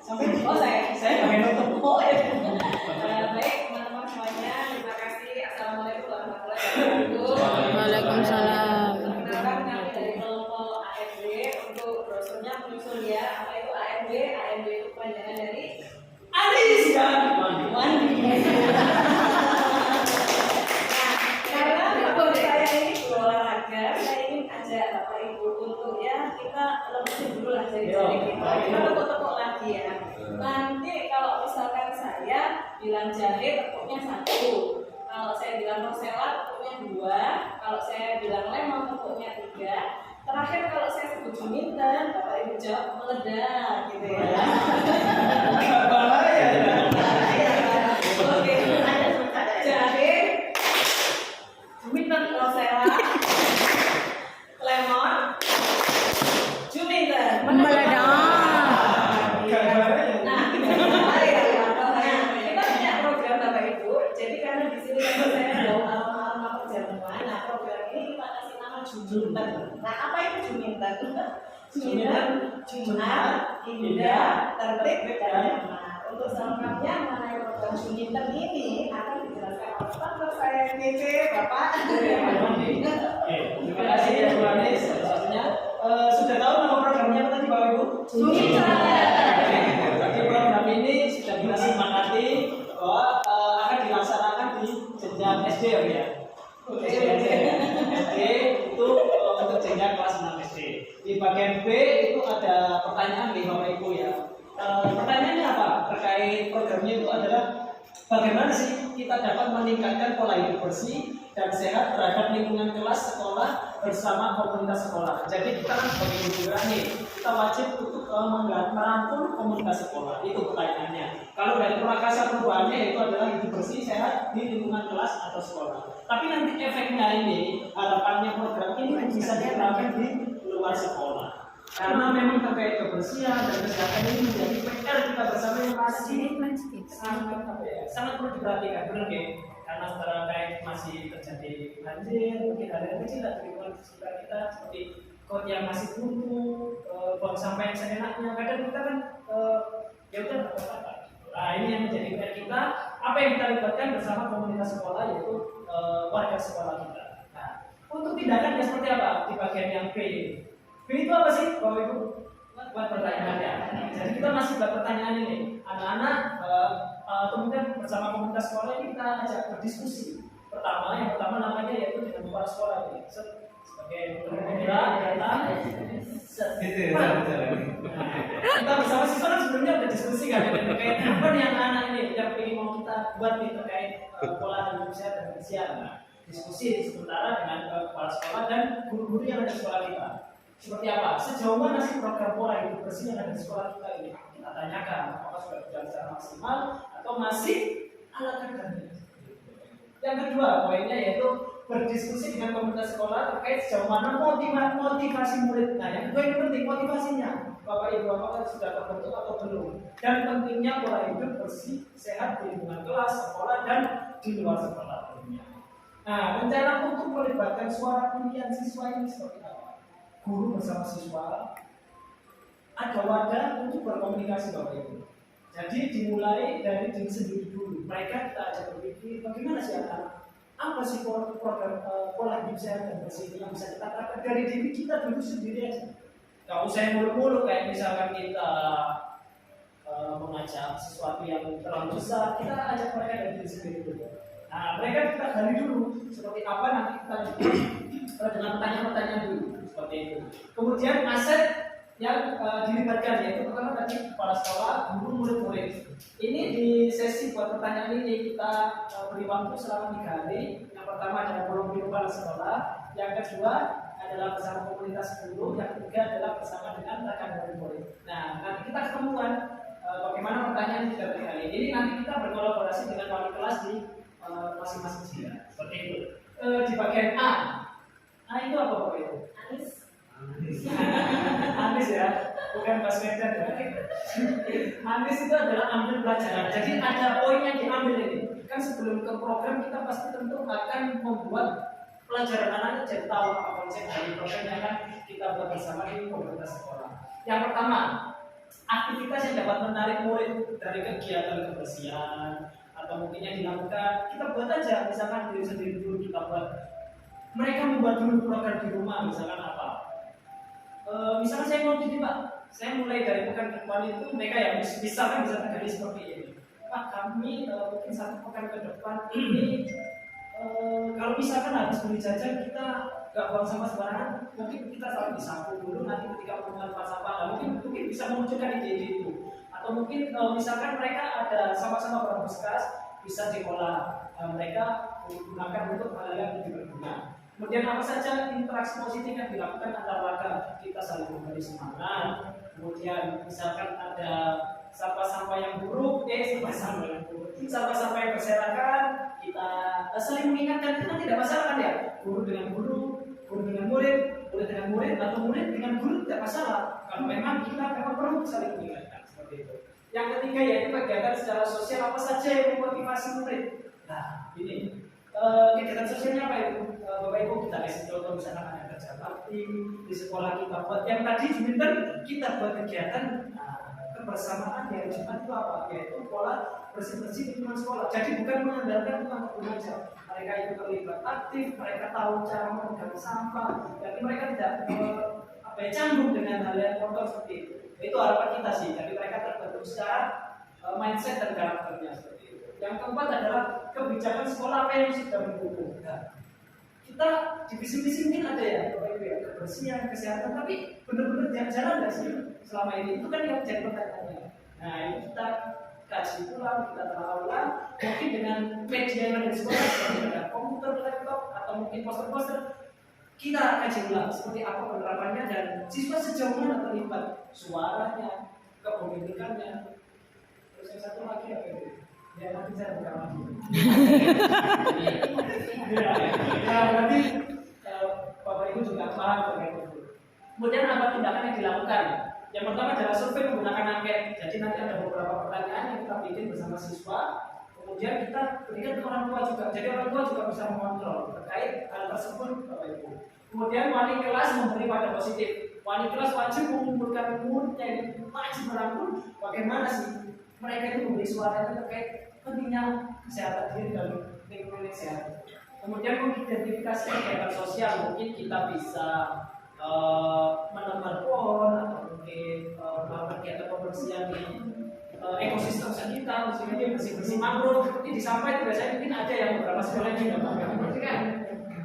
Sampai saya pakai nutup. Oh ya. Baik teman-teman semuanya, terima kasih. Assalamualaikum warahmatullahi wabarakatuh. Waalaikumsalam. Perkenalkan kami dari kelompok AMB. Untuk brosurnya menyusul ya. Apa itu AMB? AMB itu kepanjangan dari Aris dan Wandi. Karena kalau saya ini olahraga, saya ingin ajak Bapak Ibu untuk ya kita lepasin dulu lah jari-jari kita. Kita tepuk-tepuk lagi ya. Nanti kalau misalkan saya bilang jahe tepuknya 1, kalau saya bilang rosella tepuknya 2, kalau saya bilang lemon tepuknya 3, terakhir kalau saya sebut juminten Bapak Ibu jawab meledak gitu ya. Oke, jahe, juminten, rosella, lemon, juminten Meledak. Juminten. Nah, apa itu juminten? Juminten, Jumat, indah, tertib, dan nyaman. Untuk selengkapnya mengenai program juminten ini akan dijelaskan oleh partner saya PC Bapak. Terima kasih ya Bu Anis. Satunya sudah tahu nama programnya apa tadi Bapak Ibu? Juminten. Jadi program ini sudah kita sepakati bahwa akan dilaksanakan di jenjang SD ya. SD itu untuk jenjang kelas 6 SD. Di bagian B itu ada pertanyaan nih Bapak Ibu ya. Pertanyaannya apa? Terkait programnya itu adalah bagaimana sih kita dapat meningkatkan pola hidup bersih dan sehat terhadap lingkungan kelas sekolah bersama komunitas sekolah. Jadi kita kan sebagai guru nih, kita wajib untuk merangkul komunitas sekolah. Itu pertanyaannya. Kalau dari prakasa perubahannya itu adalah hidup bersih sehat di lingkungan kelas atau sekolah. Tapi nanti efeknya ini, harapannya program ini bisa diterapkan di luar sekolah. Karena memang terkait kebersihan dan kesehatan ini menjadi PR kita bersama yang masih sangat perlu diperhatikan, benar ya? Karena terkait masih terjadi banjir, mungkin hal-hal kecil di lingkungan sekitar kita seperti kot yang masih buntu, buang sampah yang seenaknya. Kadang kita kan ya udah apa-apa. Nah ini yang menjadi PR kita. Apa yang kita libatkan bersama komunitas sekolah yaitu warga sekolah kita. Nah untuk tindakan seperti apa di bagian yang B? B itu apa sih Bapak Ibu? Buat pertanyaannya. Jadi kita masih buat pertanyaan ini. Anak-anak kemudian bersama komunitas sekolah ini kita ajak berdiskusi. Yang pertama namanya yaitu dengan kepala sekolah ini. Sebagai pengguna data. Kita bersama siswa kan sebelumnya udah diskusi kan terkait apa nih anak-anak ini yang ingin mau kita buat nih terkait pola hidup sehat dan kebersihan. Diskusi sementara dengan kepala sekolah dan guru-guru yang ada di sekolah kita. Seperti apa? Sejauh mana sih program pola hidup bersih yang ada di sekolah kita ini? Kita tanyakan apakah sudah berjalan secara maksimal atau masih ala kadarnya. Yang kedua poinnya yaitu berdiskusi dengan komunitas sekolah terkait sejauh mana motivasi murid. Nah yang kedua ini penting motivasinya. Bapak Ibu apakah sudah terbentuk atau belum? Dan pentingnya pola hidup bersih, sehat di lingkungan kelas, sekolah dan di luar sekolah tentunya. Nah rencana untuk melibatkan suara pilihan siswa ini seperti apa? Guru bersama siswa ada wadah untuk berkomunikasi Bapak Ibu. Jadi dimulai dari diri sendiri dulu. Mereka kita ajak berpikir bagaimana sih anak, apa sih program pola hidup sehat dan bersih yang bisa kita terapkan dari diri kita dulu sendiri aja. Gak usah yang mulu-mulu kayak misalkan kita mengajak sesuatu yang terlalu besar, kita ajak mereka dari diri sendiri dulu. Nah mereka kita gali dulu seperti apa nanti kita dengan pertanyaan-pertanyaan dulu. Seperti itu. Kemudian aset yang dilibatkan yaitu pertama tadi kepala sekolah, guru, murid-murid. Ini di sesi buat pertanyaan ini kita beri waktu selama 3 hari. Yang pertama adalah volunteer kepala sekolah, yang kedua adalah bersama komunitas guru, yang ketiga adalah bersama dengan rekan dari murid. Nah nanti kita ketemuan bagaimana pertanyaan kita berkali. Ini nanti kita berkolaborasi dengan wali kelas di masing-masing sekolah. Seperti itu. Di bagian A. Nah itu apa Bapak Ibu? Anis ya, bukan Baswedan ya. Anis itu adalah ambil pelajaran. Jadi ada poin yang diambil ini. Kan sebelum ke program kita pasti tentu akan membuat pelajaran anak jadi tahu apa konsep dari program yang akan kita buat bersama di komunitas sekolah. Yang pertama, aktivitas yang dapat menarik murid dari kegiatan kebersihan atau mungkin yang dilakukan, kita buat aja. Misalkan diri sendiri dulu kita buat, mereka membuat dulu program di rumah. Misalkan apa, misalkan saya mau jadi Pak, saya mulai dari pekan depan itu mereka yang misalkan bisa terjadi seperti ini, Pak kami mungkin satu pekan ke depan ini kalau misalkan habis beli jajan kita nggak buang sampah sembarangan, mungkin kita taruh disapu dulu, nanti ketika mengumpulkan sampah, mungkin bisa memunculkan ide itu. Atau mungkin misalkan mereka ada sama-sama barang bekas bisa diolah, mereka gunakan untuk hal yang lebih berguna. Kemudian apa saja interaksi positif yang dilakukan antar warga, kita saling memberi semangat. Kemudian misalkan ada sampah-sampah yang buruk, sampah-sampah yang berserakan, kita saling mengingatkan, itu tidak masalah kan ya, guru dengan guru, guru dengan murid, murid dengan murid, atau murid dengan guru tidak masalah. Kalau memang kita perlu saling mengingatkan seperti itu. Yang ketiga yaitu kegiatan secara sosial apa saja yang memotivasi murid. Nah ini kegiatan sosialnya apa itu? Bapak Ibu kita kasih contoh, misalkan ada kerja bakti di sekolah kita buat yang tadi Juminten kita buat kegiatan kebersamaan yang Jumat itu apa? Yaitu pola bersih-bersih di lingkungan sekolah. Jadi bukan mengandalkan tukang kebun aja. Mereka itu terlibat aktif, mereka tahu cara memegang sampah, jadi mereka tidak canggung dengan hal yang kotor seperti itu. Itu harapan kita sih. Jadi mereka terbentuk secara mindset dan karakternya seperti itu. Yang keempat adalah kebijakan sekolah apa yang sudah mendukung. Kita di visi-visi mungkin ada ya, kebersihan, kesehatan, tapi benar-benar jalan nggak sih selama ini? Itu kan yang jadi pertanyaannya. Nah ini kita kaji ulang, kita telah ulang, mungkin dengan media yang ada di sekolah, seperti ada komputer, laptop, atau mungkin poster-poster, kita kaji ulang seperti apa penerapannya dan siswa sejauh mana terlibat suaranya, kepemilikannya. Terus yang satu lagi apa itu? Ya nanti saya buka lagi. Berarti Bapak Ibu juga paham terkait itu. Kemudian apa tindakan yang dilakukan? Yang pertama adalah survei menggunakan angket. Jadi nanti ada beberapa pertanyaan yang kita bikin bersama siswa. Kemudian kita berikan ke orang tua juga. Jadi orang tua juga bisa mengontrol terkait hal tersebut, Bapak Ibu. Kemudian wali kelas memberi pada positif. Wali kelas wajib mengumpulkan muridnya ini, wajib merangkul bagaimana sih mereka itu memberi suara terkait pentingnya kesehatan diri dan lingkungan yang sehat. Kemudian mengidentifikasi kegiatan sosial, mungkin kita bisa menebar pohon atau mungkin melakukan kegiatan pembersihan di ekosistem sekitar, misalnya dia bersih-bersih mangrove. Ini di sampah itu biasanya mungkin ada yang beberapa sekolah yang tidak melakukan.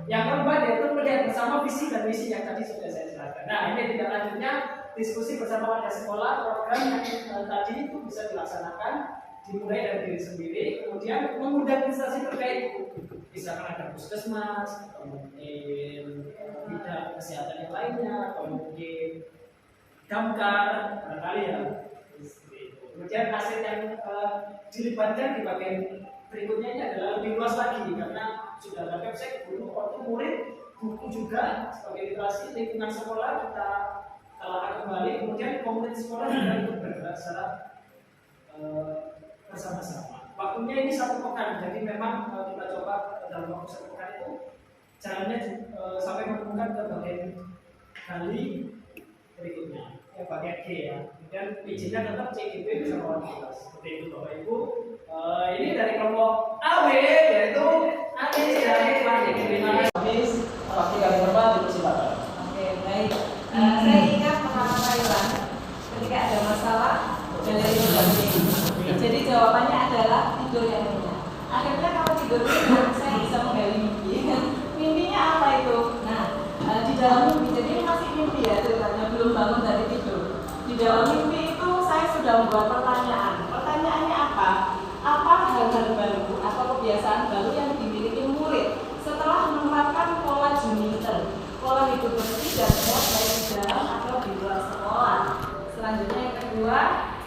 Yang keempat yaitu melihat bersama visi dan misi yang tadi sudah saya jelaskan. Nah ini tidak lanjutnya diskusi bersama warga sekolah, program yang tadi itu bisa dilaksanakan dimulai dari diri sendiri, kemudian mengundang instansi terkait, misalkan ada puskesmas, atau mungkin bidang kesehatan yang lainnya, atau mungkin damkar, barangkali ya. Kemudian aset yang dilibatkan di bagian berikutnya ini adalah lebih luas lagi, karena sudah ada website guru, ortu, murid, buku juga sebagai literasi lingkungan sekolah kita telah kembali, kemudian komunitas sekolah juga ikut bergerak secara bersama-sama. Waktunya ini 1 pekan, jadi memang kita coba dalam waktu 1 pekan itu jalannya sampai menemukan ke bagian kali berikutnya, yang bagian G ya. Kemudian izinnya tetap CGP bersama wali kelas. Seperti itu Bapak Ibu. Ini dari kelompok AW yaitu Anis dari Kelas Habis waktu kali berapa dipersilakan. Oke, baik. Saya ingat pengalaman Thailand ketika ada masalah dari berbagai. Jadi jawabannya adalah tidur yang nyenyak. Akhirnya kalau tidur nyenyak, saya bisa menggali mimpi. Mimpinya apa itu? Nah, di dalam mimpi, jadi ini masih mimpi ya ceritanya, belum bangun dari tidur. Di dalam mimpi itu saya sudah membuat pertanyaan. Pertanyaannya apa? Apa hal-hal baru atau kebiasaan baru yang dimiliki murid setelah menerapkan pola Juniper, pola hidup bersih dan sehat baik di dalam atau di luar sekolah. Selanjutnya yang kedua,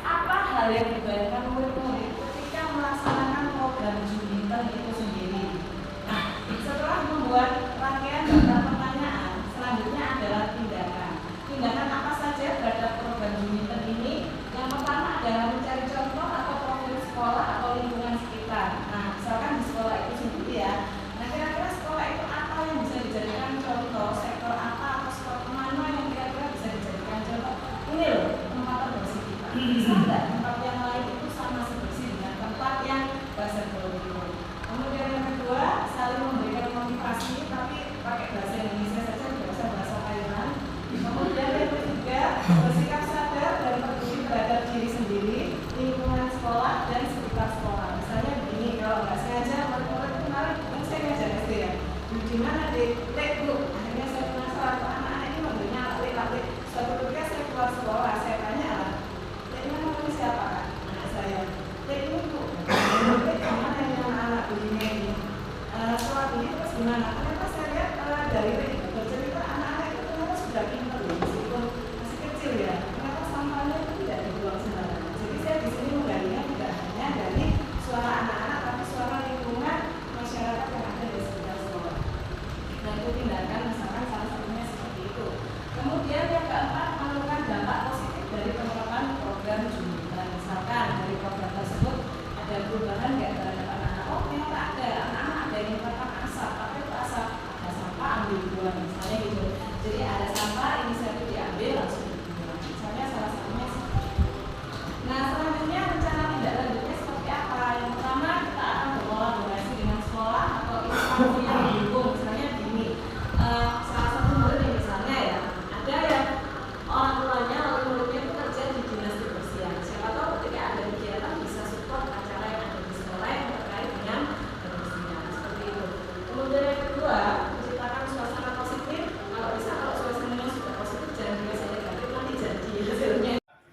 apa hal yang dibayangkan murid-murid ketika melaksanakan program Juniper itu sendiri. Nah, setelah membuat rangkaian daftar pertanyaan, selanjutnya adalah tindakan. Tindakan apa saja terhadap program Juniper ini? Yang pertama adalah mencari contoh atau profil sekolah atau lingkungan sekitar. Nah, misalkan di sekolah itu sendiri ya. Nah, kira-kira sekolah itu apa yang bisa dijadikan contoh? Sektor apa atau sektor mana yang kira-kira bisa dijadikan contoh? Ini loh, tempat bersih kita.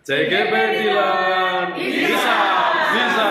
JGP Dilan bisa bisa